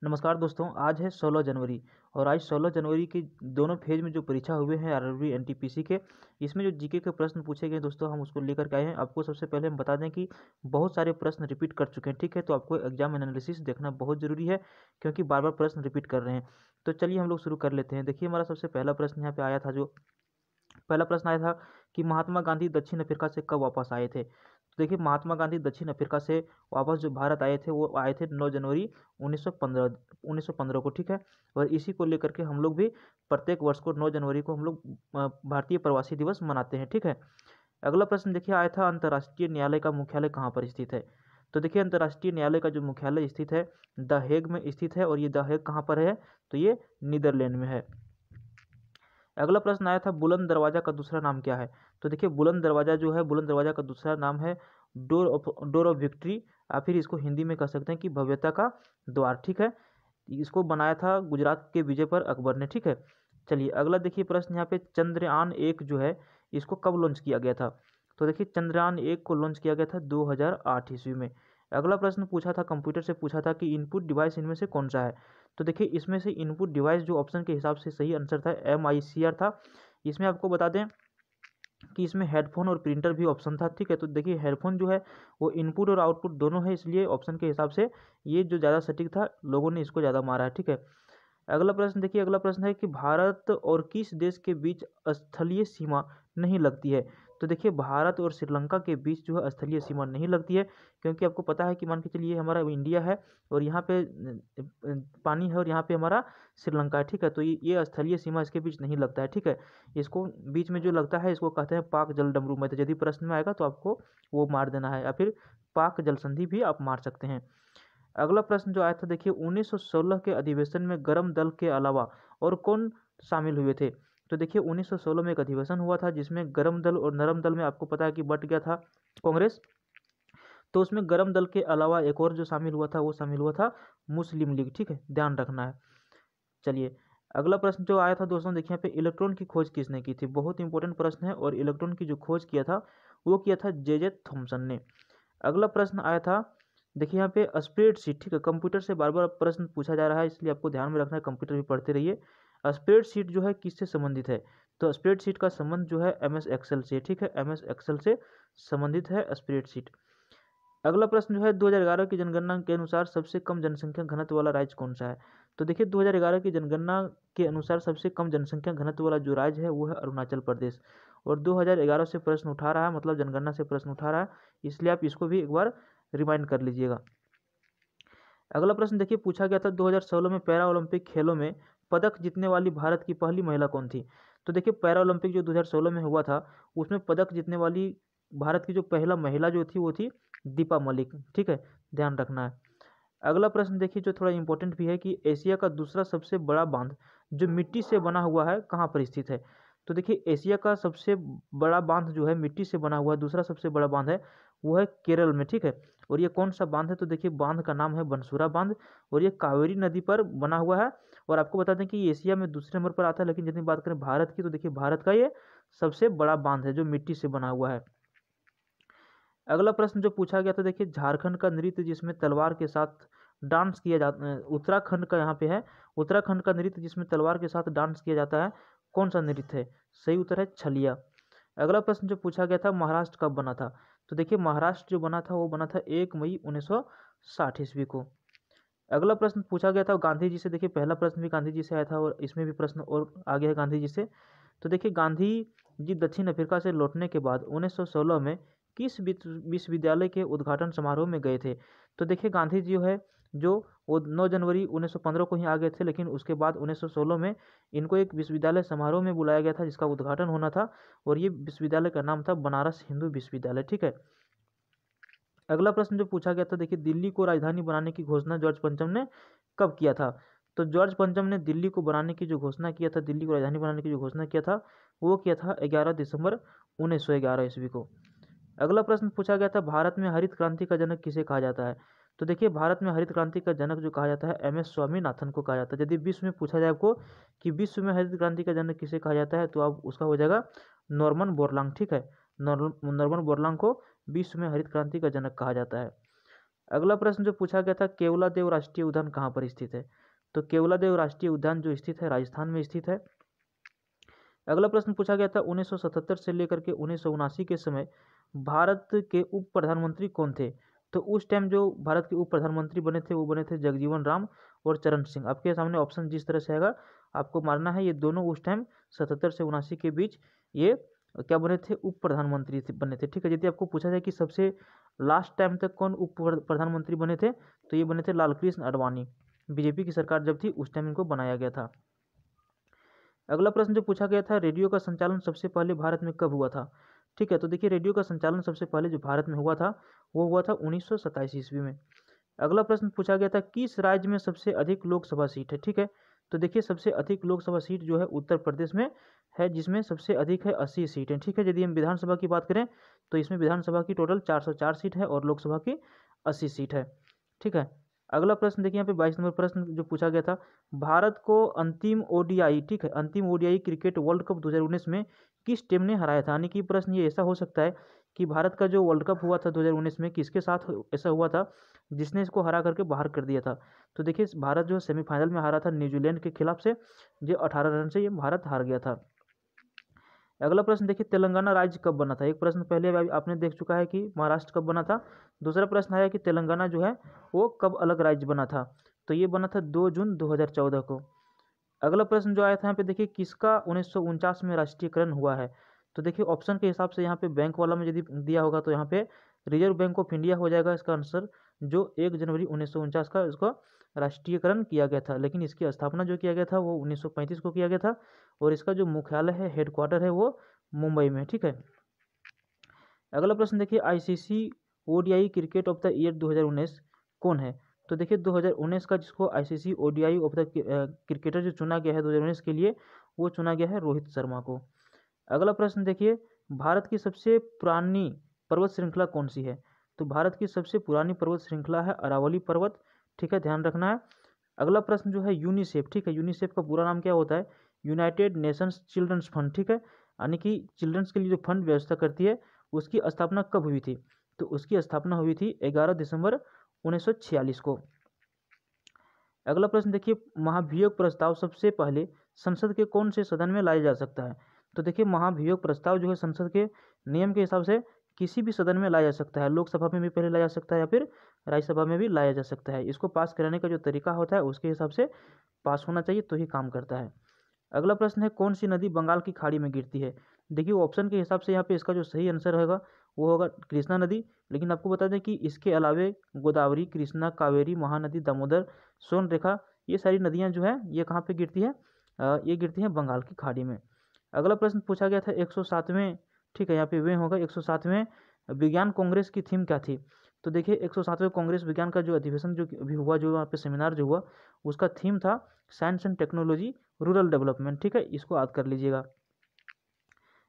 नमस्कार दोस्तों, आज है 16 जनवरी और आज 16 जनवरी की दोनों फेज में जो परीक्षा हुए हैं आरआरबी एनटीपीसी के, इसमें जो जीके के प्रश्न पूछे गए दोस्तों हम उसको लेकर के आए हैं। आपको सबसे पहले हम बता दें कि बहुत सारे प्रश्न रिपीट कर चुके हैं, ठीक है। तो आपको एग्जाम एनालिसिस देखना बहुत ज़रूरी है क्योंकि बार बार प्रश्न रिपीट कर रहे हैं। तो चलिए हम लोग शुरू कर लेते हैं। देखिए, हमारा सबसे पहला प्रश्न यहाँ पे आया था। जो पहला प्रश्न आया था कि महात्मा गांधी दक्षिण अफ्रीका से कब वापस आए थे। तो देखिए, महात्मा गांधी दक्षिण अफ्रीका से वापस जो भारत आए थे वो आए थे 9 जनवरी 1915 को, ठीक है। और इसी को लेकर के हम लोग भी प्रत्येक वर्ष को 9 जनवरी को हम लोग भारतीय प्रवासी दिवस मनाते हैं, ठीक है। अगला प्रश्न देखिए आया था, अंतर्राष्ट्रीय न्यायालय का मुख्यालय कहाँ पर स्थित है। तो देखिए, अंतर्राष्ट्रीय न्यायालय का जो मुख्यालय स्थित है द हेग में स्थित है। और ये द हेग कहाँ पर है, तो ये नीदरलैंड में है। अगला प्रश्न आया था, बुलंद दरवाजा का दूसरा नाम क्या है। तो देखिए, बुलंद दरवाजा जो है, बुलंद दरवाजा का दूसरा नाम है डोर ऑफ विक्ट्री, या फिर इसको हिंदी में कह सकते हैं कि भव्यता का द्वार, ठीक है। इसको बनाया था गुजरात के विजय पर अकबर ने, ठीक है। चलिए अगला देखिए प्रश्न यहाँ पे, चंद्रयान 1 जो है इसको कब लॉन्च किया गया था। तो देखिए, चंद्रयान 1 को लॉन्च किया गया था 2008 ईस्वी में। अगला प्रश्न पूछा था, कंप्यूटर से पूछा था कि इनपुट डिवाइस इनमें से कौन सा है। तो देखिए, इसमें से इनपुट डिवाइस जो ऑप्शन के हिसाब से सही आंसर था MICR था। इसमें आपको बता दें कि इसमें हेडफोन और प्रिंटर भी ऑप्शन था, ठीक है। तो देखिए, हेडफोन जो है वो इनपुट और आउटपुट दोनों है, इसलिए ऑप्शन के हिसाब से ये जो ज़्यादा सटीक था, लोगों ने इसको ज़्यादा मारा है, ठीक है। अगला प्रश्न देखिए, अगला प्रश्न है कि भारत और किस देश के बीच स्थलीय सीमा नहीं लगती है। तो देखिए, भारत और श्रीलंका के बीच जो है स्थलीय सीमा नहीं लगती है, क्योंकि आपको पता है कि मान के चलिए हमारा इंडिया है और यहाँ पे पानी है और यहाँ पे हमारा श्रीलंका है, ठीक है। तो ये स्थलीय सीमा इसके बीच नहीं लगता है, ठीक है। इसको बीच में जो लगता है इसको कहते हैं पाक जल डमरू में। तो यदि प्रश्न में आएगा तो आपको वो मार देना है, या फिर पाक जल संधि भी आप मार सकते हैं। अगला प्रश्न जो आया था, देखिए 1916 के अधिवेशन में गर्म दल के अलावा और कौन शामिल हुए थे। तो देखिए, 1916 में एक अधिवेशन हुआ था जिसमें गर्म दल और नरम दल में आपको पता है कि बट गया था कांग्रेस। तो उसमें गर्म दल के अलावा एक और जो शामिल हुआ था वो शामिल हुआ था मुस्लिम लीग, ठीक है, ध्यान रखना है। चलिए अगला प्रश्न जो आया था दोस्तों, देखिए यहाँ पे इलेक्ट्रॉन की खोज किसने की थी। बहुत इंपॉर्टेंट प्रश्न है, और इलेक्ट्रॉन की जो खोज किया था वो किया था जे थॉमसन ने। अगला प्रश्न आया था, देखिए यहाँ पे स्प्रेडशीट, ठीक है। कंप्यूटर से बार बार प्रश्न पूछा जा रहा है, इसलिए आपको ध्यान में रखना है, कंप्यूटर भी पढ़ते रहिए। स्प्रेडशीट जो है किससे संबंधित है। तो स्प्रेडशीट का संबंध जो है MS एक्सेल से, ठीक है, MS एक्सेल से संबंधित है स्प्रेडशीट। अगला प्रश्न जो है, 2011 की जनगणना के अनुसार सबसे कम जनसंख्या घनत्व वाला राज्य कौन सा है। तो देखिए, 2011 की जनगणना के अनुसार सबसे कम जनसंख्या घनत्व वाला जो राज्य है वो है अरुणाचल प्रदेश। और 2011 से प्रश्न उठा रहा है, मतलब जनगणना से प्रश्न उठा रहा है, इसलिए आप इसको भी एक बार रिमाइंड कर लीजिएगा। अगला प्रश्न देखिए, पूछा गया था 2016 में पैरा ओलंपिक खेलों में पदक जीतने वाली भारत की पहली महिला कौन थी। तो देखिए, पैरा ओलंपिक जो 2016 में हुआ था उसमें पदक जीतने वाली भारत की जो पहला महिला जो थी वो थी दीपा मलिक, ठीक है, ध्यान रखना है। अगला प्रश्न देखिए जो थोड़ा इंपॉर्टेंट भी है, कि एशिया का दूसरा सबसे बड़ा बांध जो मिट्टी से बना हुआ है कहाँ पर स्थित है। तो देखिए, एशिया का सबसे बड़ा बांध जो है मिट्टी से बना हुआ है, दूसरा सबसे बड़ा बांध है वो है केरल में, ठीक है। और ये कौन सा बांध है, तो देखिए बांध का नाम है बंसुरा बांध, और ये कावेरी नदी पर बना हुआ है। और आपको बता दें कि ये एशिया में दूसरे नंबर पर आता है, लेकिन यदि बात करें भारत की तो देखिए भारत का ये सबसे बड़ा बांध है जो मिट्टी से बना हुआ है। अगला प्रश्न जो पूछा गया था, देखिए झारखंड का नृत्य जिसमें तलवार के साथ डांस किया जाता, उत्तराखंड का यहाँ पे है, उत्तराखंड का नृत्य जिसमें तलवार के साथ डांस किया जाता है, कौन सा नृत्य है। सही उत्तर है छलिया। अगला प्रश्न जो पूछा गया था, महाराष्ट्र कब बना था। तो देखिए, महाराष्ट्र जो बना था वो बना था 1 मई 1960 ईस्वी को। अगला प्रश्न पूछा गया था गांधी जी से। देखिए, पहला प्रश्न भी गांधी जी से आया था और इसमें भी प्रश्न और आ गया है गांधी जी से। तो देखिए, गांधी जी दक्षिण अफ्रीका से लौटने के बाद 1916 में किस विश्वविद्यालय के उद्घाटन समारोह में गए थे। तो देखिए, गांधी जी है जो वो 9 जनवरी 1915 को ही आ गए थे, लेकिन उसके बाद 1916 में इनको एक विश्वविद्यालय समारोह में बुलाया गया था जिसका उद्घाटन होना था, और ये विश्वविद्यालय का नाम था बनारस हिंदू विश्वविद्यालय, ठीक है। अगला प्रश्न जो पूछा गया था, देखिए दिल्ली को राजधानी बनाने की घोषणा जॉर्ज पंचम ने कब किया था। तो जॉर्ज पंचम ने दिल्ली को बनाने की जो घोषणा किया था, दिल्ली को राजधानी बनाने की जो घोषणा किया था वो किया था 11 दिसंबर 1911 ईस्वी को। अगला प्रश्न पूछा गया था, भारत में हरित क्रांति का जनक किसे कहा जाता है। तो देखिए, भारत में हरित क्रांति का जनक जो कहा जाता है MS स्वामीनाथन को कहा जाता है। यदि विश्व में पूछा जाए आपको कि विश्व में हरित क्रांति का जनक किसे कहा जाता है, तो आप उसका हो जाएगा नॉर्मन बोरलॉग, ठीक है। नॉर्मन बोरलॉग को विश्व में हरित क्रांति का जनक कहा जाता है। अगला प्रश्न जो पूछा गया था, केवलादेव राष्ट्रीय उद्यान कहाँ पर स्थित है? तो केवलादेव राष्ट्रीय उद्यान जो स्थित है राजस्थान में स्थित है। अगला प्रश्न पूछा गया था 1977 से लेकर के 1979 के समय भारत के उप प्रधानमंत्री कौन थे? तो उस टाइम जो भारत के उप प्रधानमंत्री बने थे वो बने थे जगजीवन राम और चरण सिंह। आपके सामने ऑप्शन जिस तरह से आएगा आपको मारना है, ये दोनों उस टाइम 77 से 79 के बीच ये क्या बने थे? उप प्रधानमंत्री बने थे। ठीक है, यदि आपको पूछा जाए कि सबसे लास्ट टाइम तक कौन उप प्रधानमंत्री बने थे, तो ये बने थे लालकृष्ण आडवाणी। बीजेपी की सरकार जब थी उस टाइम इनको बनाया गया था। अगला प्रश्न जो पूछा गया था, रेडियो का संचालन सबसे पहले भारत में कब हुआ था? ठीक है, तो देखिए रेडियो का संचालन सबसे पहले जो भारत में हुआ था वो हुआ था 1927 ईस्वी में। अगला प्रश्न पूछा गया था, किस राज्य में सबसे अधिक लोकसभा सीट है? ठीक है, तो देखिए सबसे अधिक लोकसभा सीट जो है उत्तर प्रदेश में है, जिसमें सबसे अधिक है 80 सीटें। ठीक है, यदि हम विधानसभा की बात करें तो इसमें विधानसभा की टोटल 404 सीट है और लोकसभा की 80 सीट है। ठीक है, अगला प्रश्न देखिए यहाँ पे 22 नंबर प्रश्न जो पूछा गया था, भारत को अंतिम ओडीआई, ठीक है, अंतिम ओडीआई क्रिकेट वर्ल्ड कप 2019 में किस टीम ने हराया था? यानी कि प्रश्न ये ऐसा हो सकता है कि भारत का जो वर्ल्ड कप हुआ था 2019 में किसके साथ ऐसा हुआ था जिसने इसको हरा करके बाहर कर दिया था? तो देखिए भारत जो सेमीफाइनल में हारा था न्यूजीलैंड के खिलाफ से, जो 18 रन से ये भारत हार गया था। अगला प्रश्न देखिए, तेलंगाना राज्य कब बना था? एक प्रश्न पहले आपने देख चुका है कि महाराष्ट्र कब बना था। दूसरा प्रश्न आया कि तेलंगाना जो है वो कब अलग राज्य बना था? तो ये बना था 2 जून 2014 को। अगला प्रश्न जो आया था यहाँ पे देखिए, किसका 1949 में राष्ट्रीयकरण हुआ है? तो देखिए ऑप्शन के हिसाब से यहाँ पे बैंक वाला में यदि दिया होगा तो यहाँ पे रिजर्व बैंक ऑफ इंडिया हो जाएगा इसका आंसर, जो 1 जनवरी 1949 का इसको राष्ट्रीयकरण किया गया था। लेकिन इसकी स्थापना जो किया गया था वो 1935 को किया गया था और इसका जो मुख्यालय है, हेडक्वार्टर है, वो मुंबई में। ठीक है, अगला प्रश्न देखिए, ICC ODI cricket of the year 2019 कौन है? तो देखिए 2019 का जिसको ICC ODI of the cricketer जो चुना गया है 2019 के लिए, वो चुना गया है रोहित शर्मा को। अगला प्रश्न देखिए, भारत की सबसे पुरानी पर्वत श्रृंखला कौन सी है? तो भारत की सबसे पुरानी पर्वत श्रृंखला है अरावली पर्वत। ठीक है, ध्यान रखना है। अगला प्रश्न जो है यूनिसेफ, ठीक है, यूनिसेफ का पूरा नाम क्या होता है? United Nations children's fund. ठीक है, यानी कि चिल्ड्रंस के लिए जो फंड व्यवस्था करती है उसकी स्थापना कब हुई थी? तो उसकी स्थापना हुई थी 11 दिसंबर 1946 को। अगला प्रश्न देखिए, महाभियोग प्रस्ताव सबसे पहले संसद के कौन से सदन में लाया जा सकता है? तो देखिए महाभियोग प्रस्ताव जो है संसद के नियम के हिसाब से किसी भी सदन में लाया जा सकता है। लोकसभा में भी पहले लाया जा सकता है या फिर राज्यसभा में भी लाया जा सकता है। इसको पास कराने का जो तरीका होता है उसके हिसाब से पास होना चाहिए तो ही काम करता है। अगला प्रश्न है, कौन सी नदी बंगाल की खाड़ी में गिरती है? देखिए ऑप्शन के हिसाब से यहाँ पे इसका जो सही आंसर होगा वो होगा कृष्णा नदी। लेकिन आपको बता दें कि इसके अलावे गोदावरी, कृष्णा, कावेरी, महानदी, दामोदर, सोनरेखा, ये सारी नदियाँ जो है ये कहाँ पे गिरती है? ये गिरती हैं बंगाल की खाड़ी में। अगला प्रश्न पूछा गया था 107वें, ठीक है, यहाँ पे वे होगा 107वें विज्ञान कांग्रेस की थीम क्या थी? तो देखिए 107वें कांग्रेस विज्ञान का जो अधिवेशन जो अभी हुआ, जो वहाँ पे सेमिनार जो हुआ, उसका थीम था science and technology rural development. ठीक है, इसको याद कर लीजिएगा।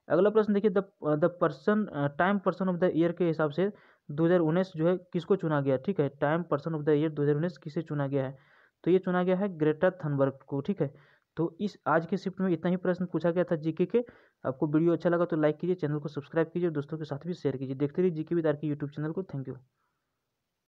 अगला प्रश्न देखिए, the person time person of the year के हिसाब से 2019 जो है किसको चुना गया? ठीक है, time person of the year 2019 किसे चुना गया है? तो ये चुना गया है ग्रेटा थनबर्ग को। ठीक है, तो इस आज के शिफ्ट में इतना ही प्रश्न पूछा गया था जीके के। आपको वीडियो अच्छा लगा तो लाइक कीजिए, चैनल को सब्सक्राइब कीजिए, दोस्तों के साथ भी शेयर कीजिए। देखते रहिए जीके विद आर के यूट्यूब चैनल को। Thank you.